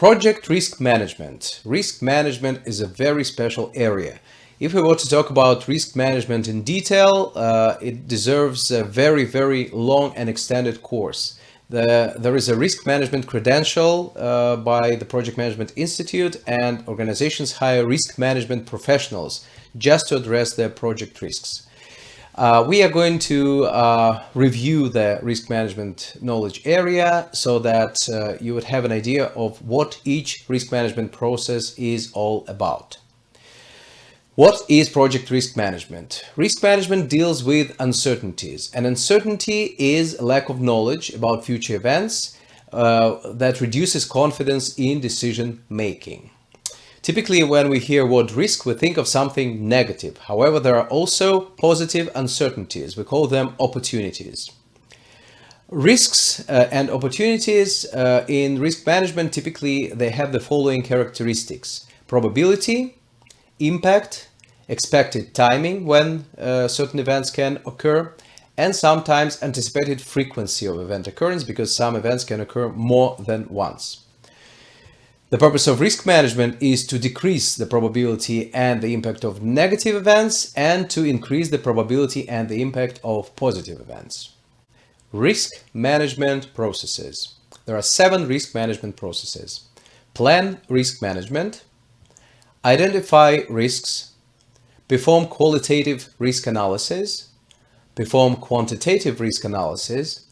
Project risk management. Risk management is a very special area. If we were to talk about risk management in detail, it deserves a very, very long and extended course. There is a risk management credential by the Project Management Institute, and organizations hire risk management professionals just to address their project risks. We are going to review the risk management knowledge area so that you would have an idea of what each risk management process is all about. What is project risk management? Risk management deals with uncertainties, and uncertainty is a lack of knowledge about future events that reduces confidence in decision making. Typically, when we hear word risk, we think of something negative. However, there are also positive uncertainties. We call them opportunities. Risks and opportunities in risk management, typically they have the following characteristics: probability, impact, expected timing when certain events can occur, and sometimes anticipated frequency of event occurrence, because some events can occur more than once. The purpose of risk management is to decrease the probability and the impact of negative events and to increase the probability and the impact of positive events. Risk management processes. There are 7 risk management processes. Plan risk management, identify risks, perform qualitative risk analysis, perform quantitative risk analysis,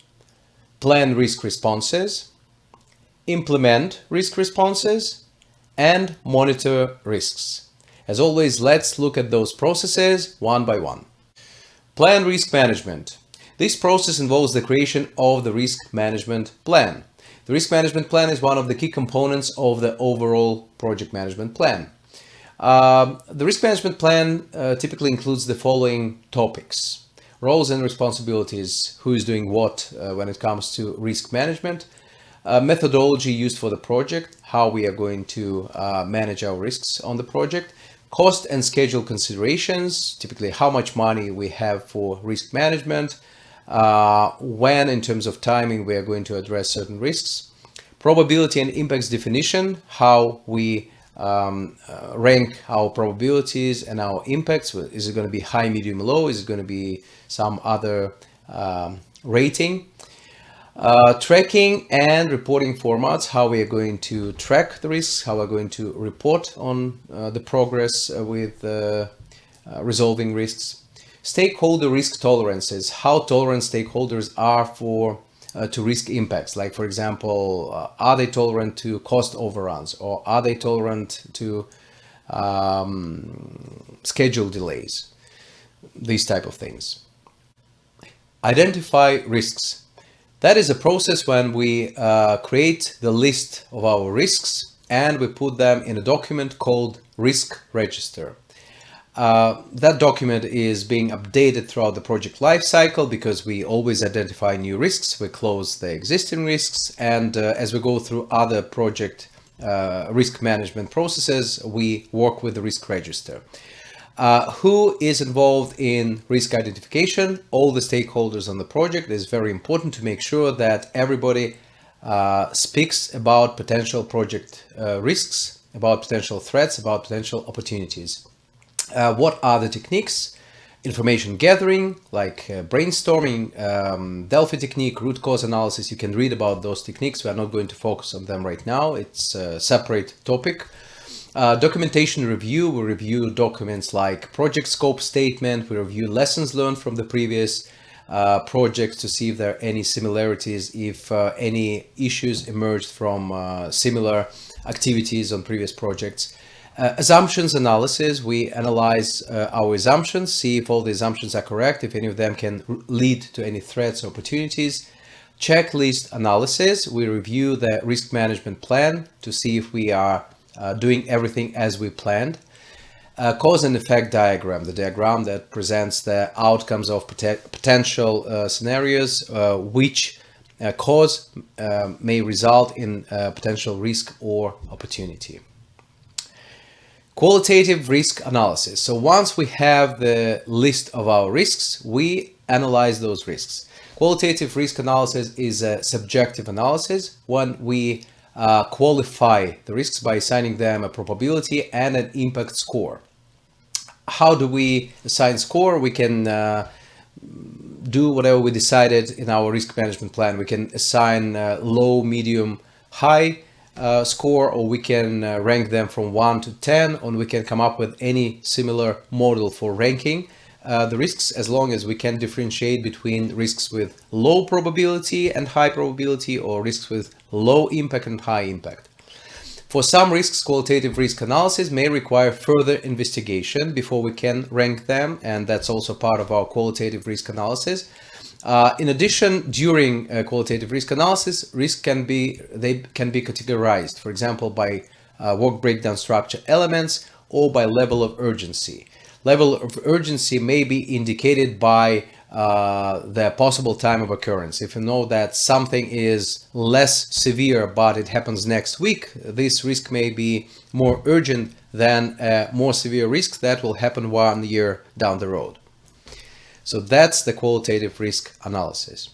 plan risk responses, implement risk responses, and monitor risks. As always, let's look at those processes one by one. Plan risk management. This process involves the creation of the risk management plan. The risk management plan is one of the key components of the overall project management plan. The risk management plan typically includes the following topics: roles and responsibilities, who is doing what when it comes to risk management, methodology used for the project, how we are going to manage our risks on the project, cost and schedule considerations, typically how much money we have for risk management, when in terms of timing we are going to address certain risks, probability and impacts definition, how we rank our probabilities and our impacts. Is it going to be high, medium, low? Is it going to be some other rating? Tracking and reporting formats, how we are going to track the risks, how we're going to report on the progress with resolving risks. Stakeholder risk tolerances, how tolerant stakeholders are to risk impacts. Like, for example, are they tolerant to cost overruns, or are they tolerant to schedule delays? These type of things. Identify risks. That is a process when we create the list of our risks and we put them in a document called Risk Register. That document is being updated throughout the project lifecycle because we always identify new risks, we close the existing risks, and as we go through other project risk management processes, we work with the Risk Register. Who is involved in risk identification? All the stakeholders on the project. It is very important to make sure that everybody speaks about potential project risks, about potential threats, about potential opportunities. What are the techniques? Information gathering, like brainstorming, Delphi technique, root cause analysis. You can read about those techniques. We are not going to focus on them right now. It's a separate topic. Documentation review. We review documents like project scope statement. We review lessons learned from the previous projects to see if there are any similarities, if any issues emerged from similar activities on previous projects. Assumptions analysis. We analyze our assumptions, see if all the assumptions are correct, if any of them can lead to any threats or opportunities. Checklist analysis. We review the risk management plan to see if we are doing everything as we planned. Cause and effect diagram, the diagram that presents the outcomes of potential scenarios, which cause may result in potential risk or opportunity. Qualitative risk analysis. So once we have the list of our risks, we analyze those risks. Qualitative risk analysis is a subjective analysis when we qualify the risks by assigning them a probability and an impact score. How do we assign score? We can do whatever we decided in our risk management plan. We can assign low, medium, high score, or we can rank them from 1 to 10, or we can come up with any similar model for ranking the risks, as long as we can differentiate between risks with low probability and high probability, or risks with low impact and high impact. For some risks, qualitative risk analysis may require further investigation before we can rank them, and that's also part of our qualitative risk analysis. In addition, during qualitative risk analysis, risks can be categorized, for example, by work breakdown structure elements or by level of urgency. Level of urgency may be indicated by the possible time of occurrence. If you know that something is less severe but it happens next week, this risk may be more urgent than a more severe risk that will happen 1 year down the road. So that's the qualitative risk analysis.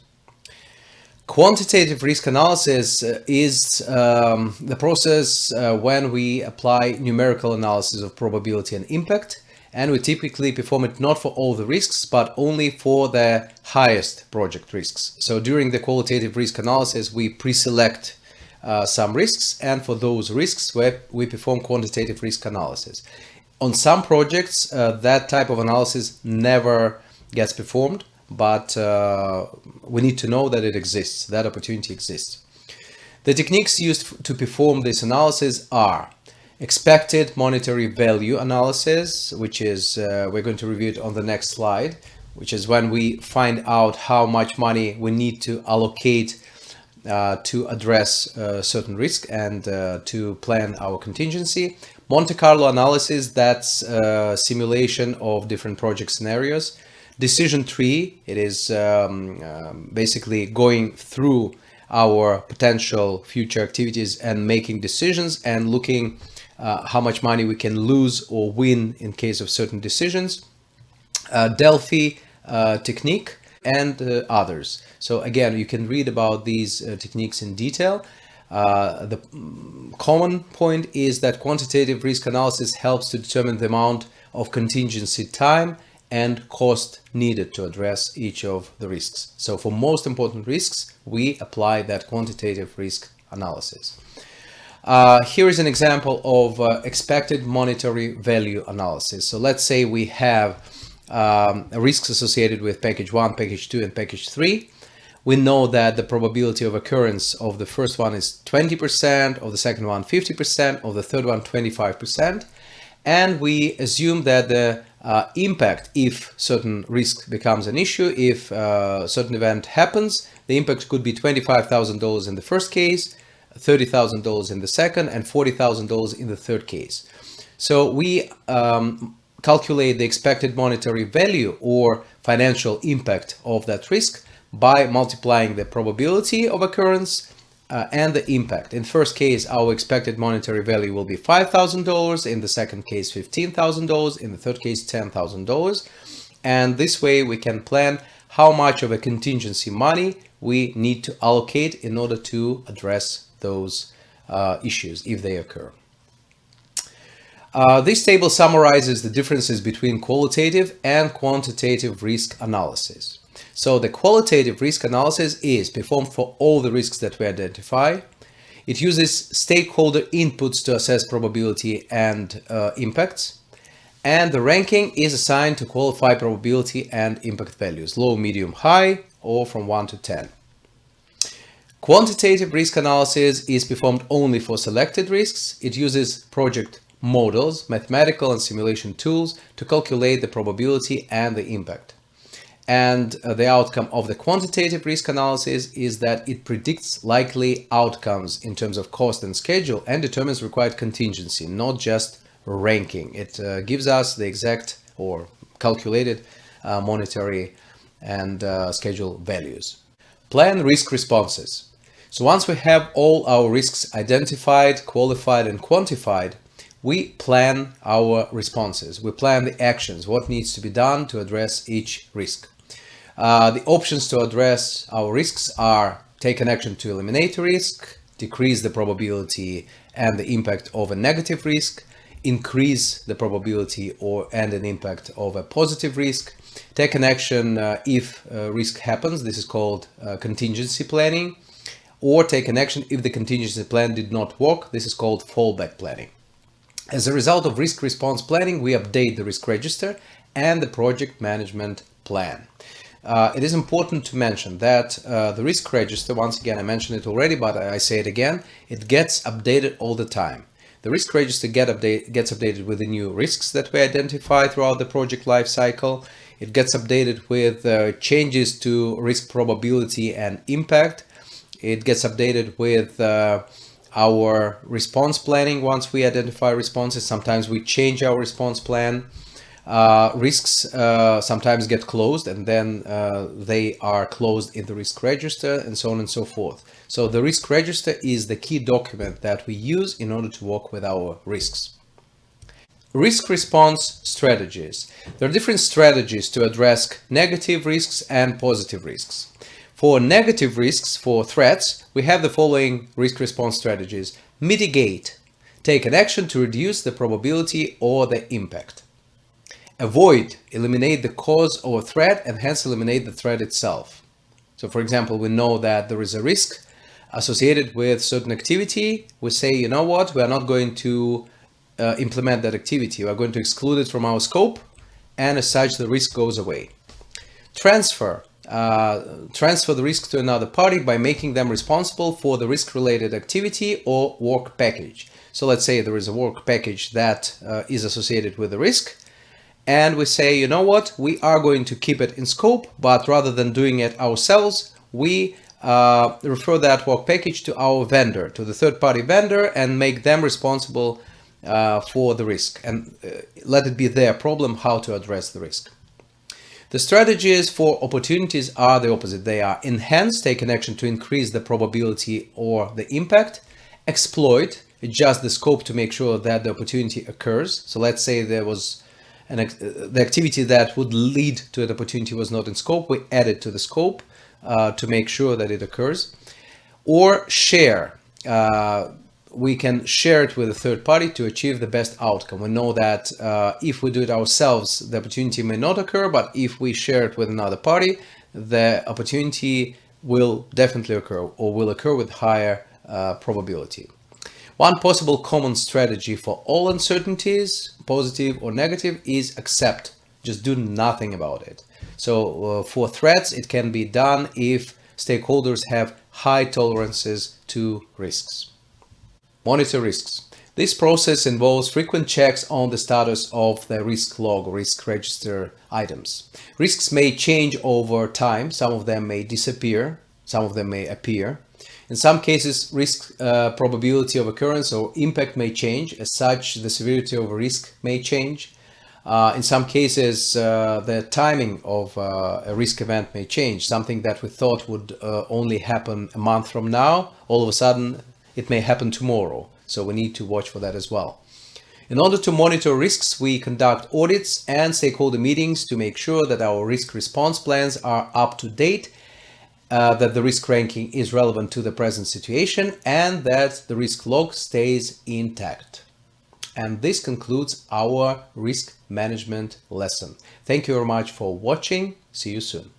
Quantitative risk analysis is the process when we apply numerical analysis of probability and impact, and we typically perform it not for all the risks, but only for the highest project risks. So during the qualitative risk analysis, we pre-select some risks, and for those risks, we perform quantitative risk analysis. On some projects, that type of analysis never gets performed, but we need to know that it exists, that opportunity exists. The techniques used to perform this analysis are expected monetary value analysis, which is, we're going to review it on the next slide, which is when we find out how much money we need to allocate to address certain risk and to plan our contingency. Monte Carlo analysis, that's simulation of different project scenarios. Decision tree, it is basically going through our potential future activities and making decisions and looking how much money we can lose or win in case of certain decisions. Delphi technique and others. So again, you can read about these techniques in detail. The common point is that quantitative risk analysis helps to determine the amount of contingency time and cost needed to address each of the risks. So for most important risks, we apply that quantitative risk analysis. Here is an example of expected monetary value analysis. So let's say we have risks associated with package 1, package 2, and package 3. We know that the probability of occurrence of the first one is 20%, of the second one 50%, of the third one 25%. And we assume that the impact, if certain risk becomes an issue, if a certain event happens, the impact could be $25,000 in the first case, $30,000 in the second, and $40,000 in the third case. So we calculate the expected monetary value or financial impact of that risk by multiplying the probability of occurrence and the impact. In first case, our expected monetary value will be $5,000. In the second case, $15,000. In the third case, $10,000. And this way we can plan how much of a contingency money we need to allocate in order to address those issues if they occur. This table summarizes the differences between qualitative and quantitative risk analysis. So the qualitative risk analysis is performed for all the risks that we identify. It uses stakeholder inputs to assess probability and impacts. And the ranking is assigned to qualify probability and impact values, low, medium, high, or from 1 to 10. Quantitative risk analysis is performed only for selected risks. It uses project models, mathematical and simulation tools to calculate the probability and the impact. And the outcome of the quantitative risk analysis is that it predicts likely outcomes in terms of cost and schedule and determines required contingency, not just ranking. It gives us the exact or calculated monetary and schedule values. Plan risk responses. So once we have all our risks identified, qualified, and quantified, we plan our responses. We plan the actions, what needs to be done to address each risk. The options to address our risks are take an action to eliminate a risk, decrease the probability and the impact of a negative risk, increase the probability and an impact of a positive risk, take an action if risk happens, this is called contingency planning, or take an action if the contingency plan did not work, this is called fallback planning. As a result of risk response planning, we update the risk register and the project management plan. It is important to mention that the risk register, once again, I mentioned it already, but I say it again, it gets updated all the time. The risk register gets updated with the new risks that we identify throughout the project life cycle. It gets updated with changes to risk probability and impact. It gets updated with our response planning once we identify responses. Sometimes we change our response plan. Risks sometimes get closed and then they are closed in the risk register, and so on and so forth. So the risk register is the key document that we use in order to work with our risks. Risk response strategies. There are different strategies to address negative risks and positive risks. For negative risks, for threats, we have the following risk response strategies. Mitigate. Take an action to reduce the probability or the impact. Avoid, eliminate the cause of a threat and hence eliminate the threat itself. So for example, we know that there is a risk associated with certain activity. We say, you know what, we are not going to implement that activity. We are going to exclude it from our scope, and as such the risk goes away. Transfer the risk to another party by making them responsible for the risk-related activity or work package. So let's say there is a work package that is associated with the risk, and we say, you know what, we are going to keep it in scope, but rather than doing it ourselves, we refer that work package to our vendor, to the third-party vendor, and make them responsible for the risk, and let it be their problem how to address the risk. The strategies for opportunities are the opposite. They are enhance, take an action to increase the probability or the impact. Exploit, adjust the scope to make sure that the opportunity occurs. So let's say there was the activity that would lead to an opportunity was not in scope. We add it to the scope to make sure that it occurs. Or share. We can share it with a third party to achieve the best outcome. We know that if we do it ourselves, the opportunity may not occur, but if we share it with another party, the opportunity will definitely occur, or will occur with higher probability. One possible common strategy for all uncertainties, positive or negative, is accept. Just do nothing about it. So for threats, it can be done if stakeholders have high tolerances to risks. Monitor risks. This process involves frequent checks on the status of the risk log or risk register items. Risks may change over time. Some of them may disappear. Some of them may appear. In some cases, risk probability of occurrence or impact may change. As such, the severity of a risk may change. In some cases, the timing of a risk event may change. Something that we thought would only happen a month from now, all of a sudden, it may happen tomorrow. So we need to watch for that as well. In order to monitor risks, we conduct audits and stakeholder meetings to make sure that our risk response plans are up to date, that the risk ranking is relevant to the present situation, and that the risk log stays intact. And this concludes our risk management lesson. Thank you very much for watching. See you soon.